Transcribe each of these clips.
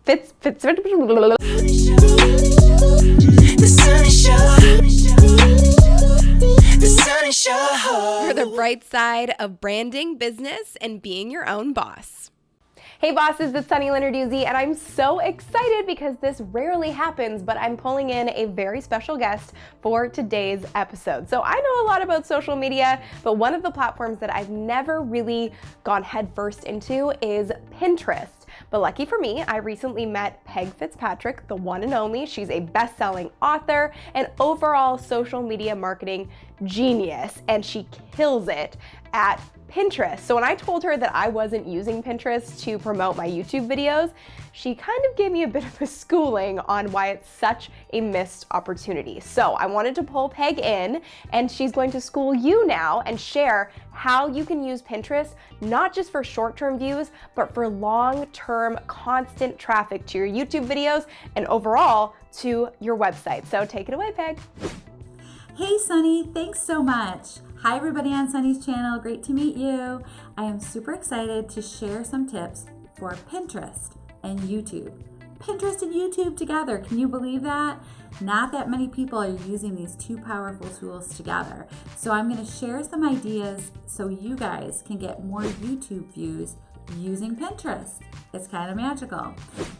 Fitzpatrick. For the bright side of branding, business, and being your own boss. Hey bosses, it's Sunny Lenarduzzi, and I'm so excited because this rarely happens, but I'm pulling in a very special guest for today's episode. So I know a lot about social media, but one of the platforms that I've never really gone headfirst into is Pinterest. But lucky for me, I recently met Peg Fitzpatrick, the one and only. She's a best-selling author and overall social media marketing genius, and she kills it at Pinterest. So when I told her that I wasn't using Pinterest to promote my YouTube videos, she kind of gave me a bit of a schooling on why it's such a missed opportunity. So I wanted to pull Peg in, and she's going to school you now and share how you can use Pinterest, not just for short-term views, but for long-term constant traffic to your YouTube videos and overall to your website. So take it away, Peg. Hey Sunny, thanks so much. Hi everybody on Sunny's channel, great to meet you. I am super excited to share some tips for Pinterest and YouTube. Pinterest and YouTube together, can you believe that? Not that many people are using these two powerful tools together. So I'm going to share some ideas so you guys can get more YouTube views using Pinterest. It's kind of magical.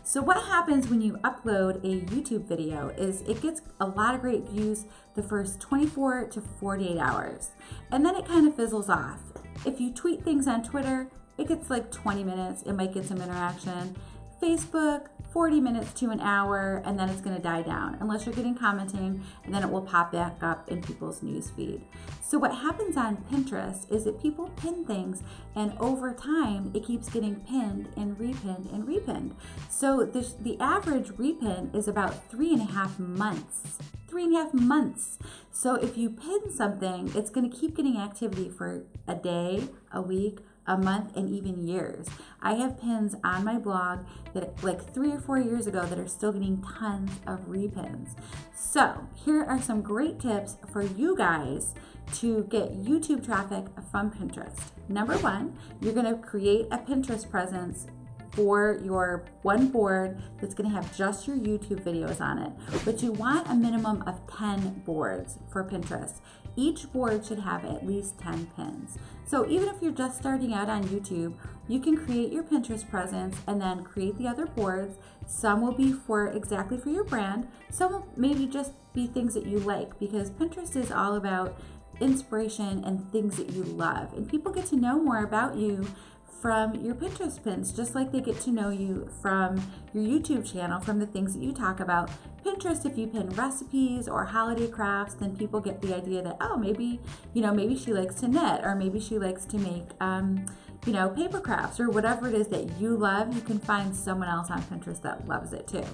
So what happens when you upload a YouTube video is it gets a lot of great views the first 24 to 48 hours, and then it kind of fizzles off. If you tweet things on Twitter, it gets like 20 minutes, it might get some interaction. Facebook, 40 minutes to an hour, and then it's going to die down unless you're getting commenting, and then it will pop back up in people's news feed. So what happens on Pinterest is that people pin things, and over time it keeps getting pinned and repinned and repinned. So the average repin is about 3.5 months. 3.5 months. So if you pin something, it's going to keep getting activity for a day, a week, a month, and even years. I have pins on my blog that like 3 or 4 years ago that are still getting tons of repins. So here are some great tips for you guys to get YouTube traffic from Pinterest. Number one, you're going to create a Pinterest presence for your one board that's going to have just your YouTube videos on it. But you want a minimum of 10 boards for Pinterest. Each board should have at least 10 pins. So even if you're just starting out on YouTube, you can create your Pinterest presence and then create the other boards. Some will be exactly for your brand. Some will maybe just be things that you like, because Pinterest is all about inspiration and things that you love. And people get to know more about you from your Pinterest pins, just like they get to know you from your YouTube channel, from the things that you talk about. Pinterest, if you pin recipes or holiday crafts, then people get the idea that, oh, maybe she likes to knit, or maybe she likes to make, paper crafts, or whatever it is that you love. You can find someone else on Pinterest that loves it too.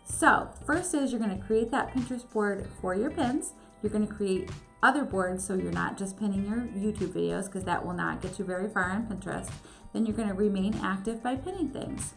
So first is you're going to create that Pinterest board for your pins. You're going to create other boards so you're not just pinning your YouTube videos, because that will not get you very far on Pinterest. Then you're going to remain active by pinning things.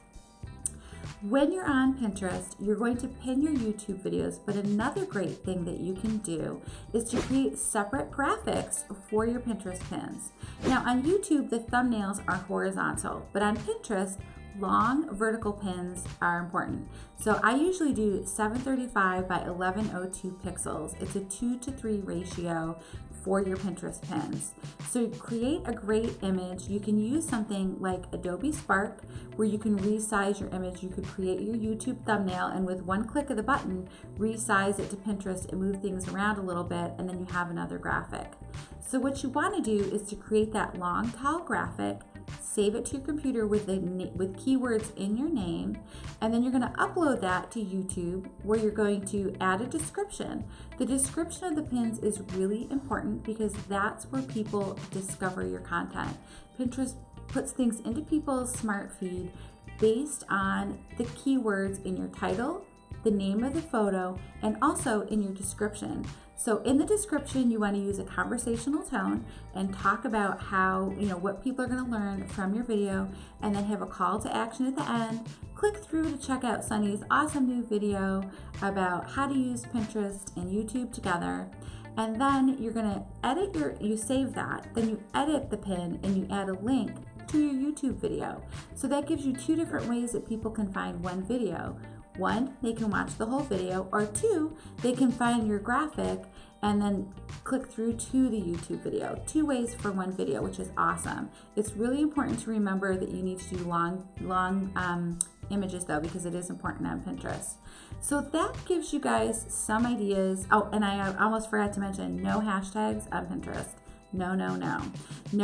When you're on Pinterest, you're going to pin your YouTube videos, but another great thing that you can do is to create separate graphics for your Pinterest pins. Now on YouTube, the thumbnails are horizontal, but on Pinterest, long vertical pins are important. So I usually do 735 by 1102 pixels. It's a 2:3 ratio for your Pinterest pins. So create a great image. You can use something like Adobe Spark, where you can resize your image. You could create your YouTube thumbnail, and with one click of the button, resize it to Pinterest and move things around a little bit, and then you have another graphic. So what you want to do is to create that long, tall graphic, save it to your computer with keywords in your name, and then you're going to upload that to YouTube, where you're going to add a description. The description of the pins is really important because that's where people discover your content. Pinterest puts things into people's smart feed based on the keywords in your title, the name of the photo, and also in your description. So in the description, you want to use a conversational tone and talk about how, what people are going to learn from your video, and then have a call to action at the end. Click through to check out Sunny's awesome new video about how to use Pinterest and YouTube together. And then you're going to you save that, then you edit the pin and you add a link to your YouTube video. So that gives you two different ways that people can find one video. One, they can watch the whole video, or two, they can find your graphic and then click through to the YouTube video. Two ways for one video, which is awesome. It's really important to remember that you need to do long images though, because it is important on Pinterest. So that gives you guys some ideas. Oh, and I almost forgot to mention, no hashtags on Pinterest. No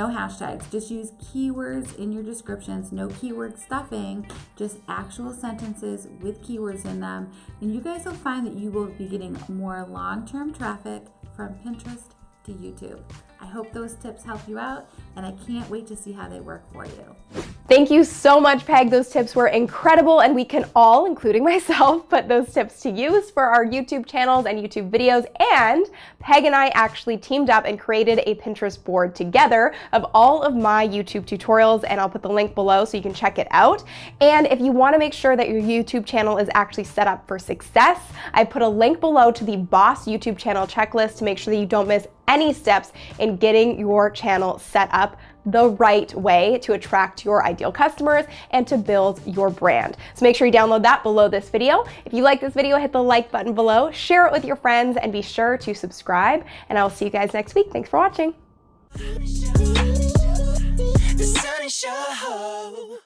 hashtags. Just use keywords in your descriptions. No keyword stuffing, just actual sentences with keywords in them. And you guys will find that you will be getting more long-term traffic from Pinterest to YouTube. I hope those tips help you out, and I can't wait to see how they work for you. Thank you so much, Peg. Those tips were incredible, and we can all, including myself, put those tips to use for our YouTube channels and YouTube videos. And Peg and I actually teamed up and created a Pinterest board together of all of my YouTube tutorials, and I'll put the link below so you can check it out. And if you want to make sure that your YouTube channel is actually set up for success, I put a link below to the Boss YouTube channel checklist to make sure that you don't miss any steps in getting your channel set up the right way to attract your ideal customers and to build your brand. So make sure you download that below this video. If you like this video, hit the like button below, share it with your friends, and be sure to subscribe. And I will see you guys next week. Thanks for watching. The Sunny Show.